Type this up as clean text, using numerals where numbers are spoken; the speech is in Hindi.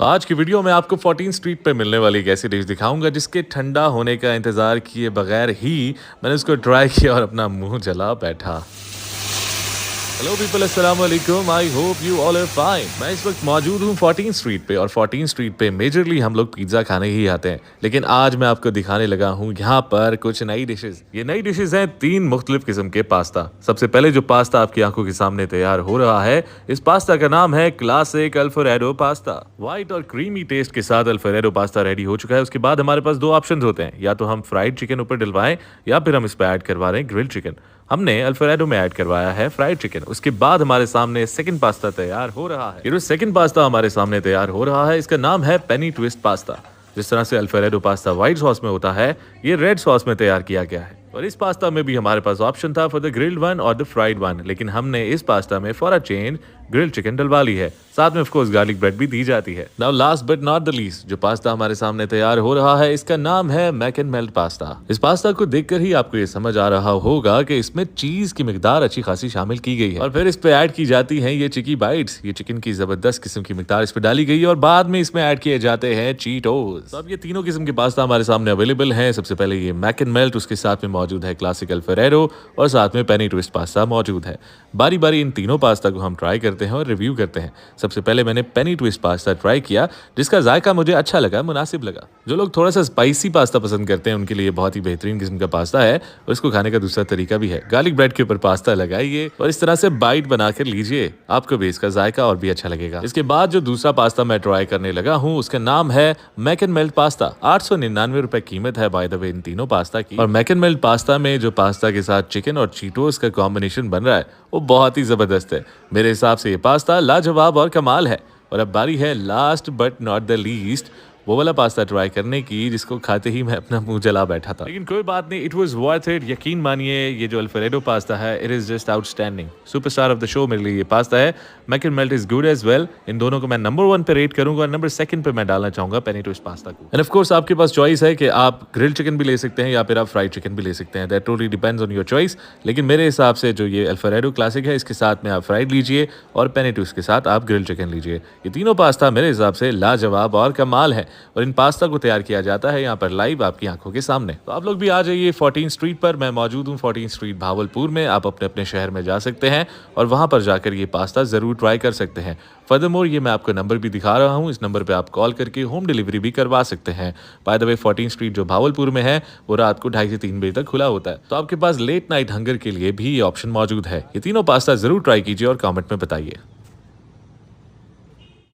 आज की वीडियो में आपको 14 स्ट्रीट पे मिलने वाली एक ऐसी डिश दिखाऊंगा जिसके ठंडा होने का इंतजार किए बगैर ही मैंने उसको ट्राई किया और अपना मुंह जला बैठा। हेलो पीपल, अस्सलाम वालेकुम। I hope you all are fine. मैं इस वक्त मौजूद हूँ 14 स्ट्रीट पे और 14 स्ट्रीट पे मेजरली हम लोग पिज्ज़ा खाने ही आते हैं, लेकिन आज मैं आपको दिखाने लगा हूँ यहाँ पर कुछ नई डिशेस। ये नई डिशेस हैं 3 मुख्तलिफ किस्म के पास्ता। सबसे पहले जो पास्ता आपकी आंखों के सामने तैयार हो रहा है, इस पास्ता का नाम है क्लासिक अल्फ्रेडो पास्ता। व्हाइट और क्रीमी टेस्ट के साथ अल्फ्रेडो पास्ता रेडी हो चुका है। उसके बाद हमारे पास 2 ऑप्शन होते हैं, या तो हम फ्राइड चिकन ऊपर डलवाएं या फिर हम इस पर ऐड करवा रहे हैं ग्रिल्ड चिकन। हमने अल्फ्रेडो में ऐड करवाया है फ्राइड चिकन। उसके बाद हमारे सामने सेकंड पास्ता तैयार हो रहा है। ये जो सेकंड पास्ता हमारे सामने तैयार हो रहा है, इसका नाम है पेनी ट्विस्ट पास्ता। जिस तरह से अल्फ्रेडो पास्ता व्हाइट सॉस में होता है, ये रेड सॉस में तैयार किया गया है। और इस पास्ता में भी हमारे पास ऑप्शन था फॉर द ग्रिल्ड वन और द फ्राइड वन, लेकिन हमने इस पास्ता में for a change grilled chicken डलवा ली है। साथ में ऑफ कोर्स गार्लिक ब्रेड भी दी जाती है। Now last but not the least, जो पास्ता हमारे सामने तैयार हो रहा है, इसका नाम है मैक एंड मेल्ट पास्ता। इस पास्ता को देखकर ही आपको ये समझ आ रहा होगा कि इसमें चीज की मिकदार अच्छी खासी शामिल की गई है और फिर इस पे ऐड की जाती है ये चिकी बाइट्स। ये चिकन की जबरदस्त किस्म की मिकदार इस पे डाली गई है और बाद में इसमें ऐड किए जाते हैं चीटोस। तो अब ये तीनों किस्म के पास्ता हमारे सामने अवेलेबल हैं। सबसे पहले ये मैक एंड मेल्ट, उसके साथ में मौजूद है क्लासिक अल्फ्रेडो और साथ में पेनी ट्विस्ट पास्ता मौजूद है। बारी बारी इन तीनों पास्ता को हम ट्राई करते हैं और रिव्यू करते हैं। सबसे पहले मैंने पेनी ट्विस्ट पास्ता ट्राई किया, जिसका जायका मुझे अच्छा लगा, मुनासिब लगा। जो लोग थोड़ा सा स्पाइसी पास्ता पसंद करते हैं उनके लिए बहुत ही बेहतरीन किस्म का पास्ता है और इसको खाने का दूसरा तरीका भी है। गार्लिक ब्रेड के ऊपर पास्ता लगाइए और इस तरह से बाइट बनाकर लीजिए, आपको भी इसका जायका और भी अच्छा लगेगा। इसके बाद जो दूसरा पास्ता मैं ट्राई करने लगा हूँ, उसका नाम है मैक एंड मेल्ट पास्ता। 899 रुपए कीमत है बाय द वे इन तीनों पास्ता की। और मैक एंड मेल्ट पास्ता में जो पास्ता के साथ चिकन और चीटोस का कॉम्बिनेशन बन रहा है, वो बहुत ही जबरदस्त है। मेरे हिसाब से ये पास्ता लाजवाब और कमाल है। और अब बारी है last but not the least वो वाला पास्ता ट्राई करने की, जिसको खाते ही मैं अपना मुंह जला बैठा था। लेकिन कोई बात नहीं, इट वाज वर्थ इट। यकीन मानिए, ये जो अल्फ्रेडो पास्ता है, it is just outstanding. Superstar of the show मेरे लिए ये पास्ता है। Mac and melt is good as well. इन दोनों को मैं नंबर 1 पे रेट करूंगा और नंबर 2 पे मैं डालना चाहूंगा पेनी ट्विस्ट पास्ता को। एंड ऑफ कोर्स आपके पास चॉइस है कि आप ग्रिल्ड चिकन भी ले सकते हैं या फिर आप फ्राइड चिकन भी ले सकते हैं। That totally depends on your choice. लेकिन मेरे हिसाब से जो ये अल्फ्रेडो क्लासिक है, इसके साथ में आप फ्राइड लीजिए और पेनी ट्विस्ट के साथ आप ग्रिल्ड चिकन लीजिए। ये तीनों पास्ता मेरे हिसाब से लाजवाब और कमाल है और इन पास्ता को तैयार किया जाता है यहाँ पर लाइव आपकी आंखों के सामने। तो आप लोग भी आ जाइए 14 स्ट्रीट पर। मैं मौजूद हूँ 14 स्ट्रीट भावलपुर में। आप अपने अपने शहर में जा सकते हैं और वहां पर जाकर ये पास्ता जरूर ट्राई कर सकते हैं। फर्दरमोर ये मैं आपको नंबर भी दिखा रहा हूँ, इस नंबर पे आप कॉल करके होम डिलीवरी भी करवा सकते हैं। बाय द वे 14 स्ट्रीट जो भावलपुर में है, वो रात को 2:30 से 3 बजे तक खुला होता है। तो आपके पास लेट नाइट हंगर के लिए भी ये ऑप्शन मौजूद है। ये तीनों पास्ता जरूर ट्राई कीजिए और कमेंट में बताइए।